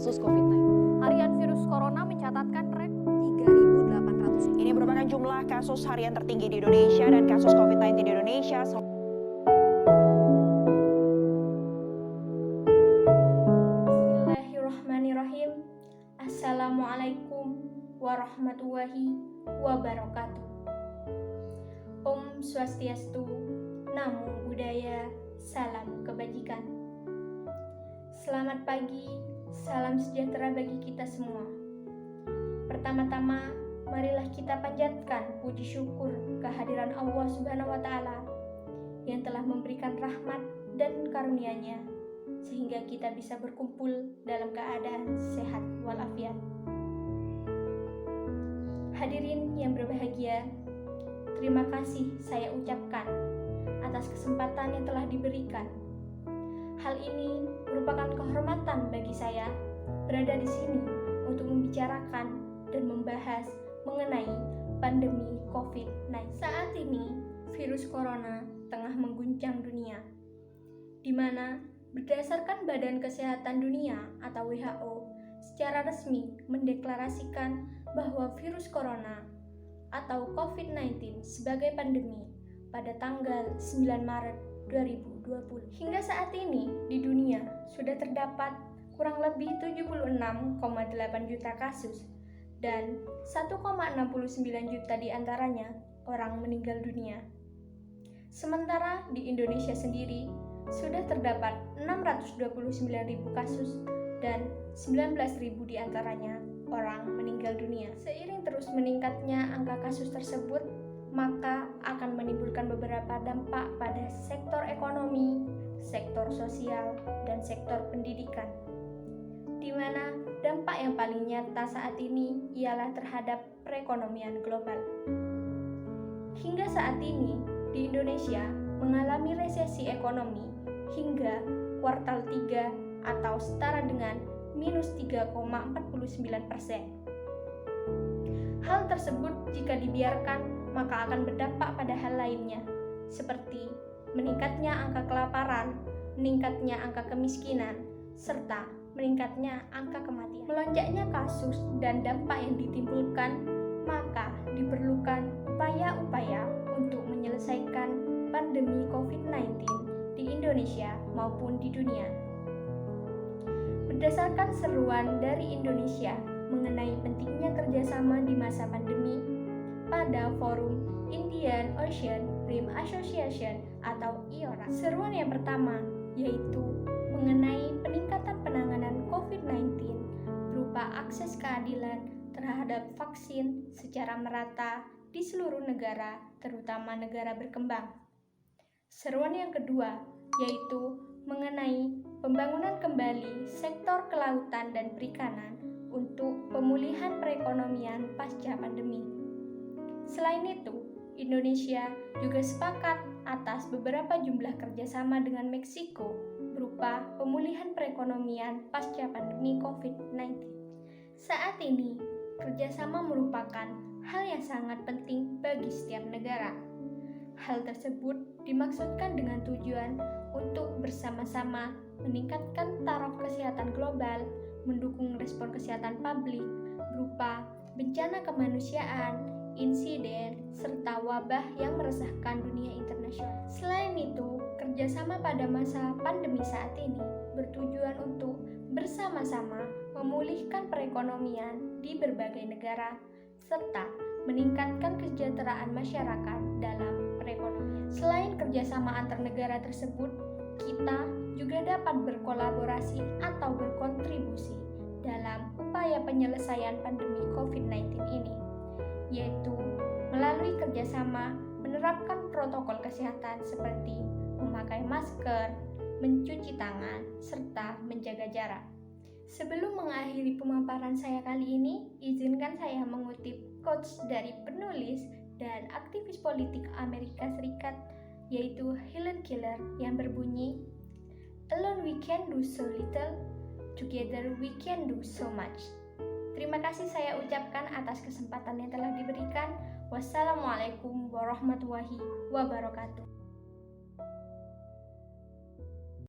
kasus COVID-19. Harian virus corona mencatatkan rekor 3.800. Ini merupakan jumlah kasus harian tertinggi di Indonesia dan kasus COVID-19 di Indonesia. Bismillahirrahmanirrahim. Assalamualaikum warahmatullahi wabarakatuh. Om Swastiastu, Namo Buddhaya, salam kebajikan. Selamat pagi, salam sejahtera bagi kita semua. Pertama-tama, marilah kita panjatkan puji syukur kehadiran Allah Subhanahu wa Ta'ala yang telah memberikan rahmat dan karunia-Nya sehingga kita bisa berkumpul dalam keadaan sehat walafiat. Hadirin yang berbahagia, terima kasih saya ucapkan atas kesempatan yang telah diberikan. Hal ini merupakan kehormatan bagi saya berada di sini untuk membicarakan dan membahas mengenai pandemi COVID-19. Saat ini, virus corona tengah mengguncang dunia, di mana berdasarkan Badan Kesehatan Dunia atau WHO secara resmi mendeklarasikan bahwa virus corona atau COVID-19 sebagai pandemi pada tanggal 9 Maret 2020. Hingga saat ini di dunia sudah terdapat kurang lebih 76,8 juta kasus dan 1,69 juta diantaranya orang meninggal dunia. Sementara di Indonesia sendiri sudah terdapat 629.000 kasus dan 19.000 diantaranya orang meninggal dunia. Seiring terus meningkatnya angka kasus tersebut, maka akan menimbulkan beberapa dampak pada sektor ekonomi, sektor sosial, dan sektor pendidikan. Di mana dampak yang paling nyata saat ini ialah terhadap perekonomian global. Hingga saat ini, di Indonesia mengalami resesi ekonomi hingga kuartal 3 atau setara dengan minus 3,49%. Hal tersebut jika dibiarkan maka akan berdampak pada hal lainnya, seperti meningkatnya angka kelaparan, meningkatnya angka kemiskinan, serta meningkatnya angka kematian. Melonjaknya kasus dan dampak yang ditimbulkan, maka diperlukan upaya-upaya untuk menyelesaikan pandemi COVID-19 di Indonesia maupun di dunia. Berdasarkan seruan dari Indonesia mengenai pentingnya kerjasama di masa pandemi, pada forum Indian Ocean Rim Association atau IORA. Seruan yang pertama yaitu mengenai peningkatan penanganan COVID-19 berupa akses keadilan terhadap vaksin secara merata di seluruh negara, terutama negara berkembang. Seruan yang kedua yaitu mengenai pembangunan kembali sektor kelautan dan perikanan untuk pemulihan perekonomian pasca pandemi. Selain itu, Indonesia juga sepakat atas beberapa jumlah kerjasama dengan Meksiko berupa pemulihan perekonomian pasca pandemi COVID-19. Saat ini, kerjasama merupakan hal yang sangat penting bagi setiap negara. Hal tersebut dimaksudkan dengan tujuan untuk bersama-sama meningkatkan taraf kesehatan global, mendukung respon kesehatan publik berupa bencana kemanusiaan, insiden, serta wabah yang meresahkan dunia internasional. Selain itu, kerjasama pada masa pandemi saat ini bertujuan untuk bersama-sama memulihkan perekonomian di berbagai negara, serta meningkatkan kesejahteraan masyarakat dalam perekonomian. Selain kerjasama antar negara tersebut, kita juga dapat berkolaborasi atau berkontribusi dalam upaya penyelesaian pandemi COVID-19 ini, yaitu melalui kerjasama menerapkan protokol kesehatan seperti memakai masker, mencuci tangan, serta menjaga jarak. Sebelum mengakhiri pemaparan saya kali ini, izinkan saya mengutip quotes dari penulis dan aktivis politik Amerika Serikat, yaitu Helen Keller, yang berbunyi, "Alone we can do so little, together we can do so much." Terima kasih saya ucapkan atas kesempatan yang telah diberikan. Wassalamualaikum warahmatullahi wabarakatuh.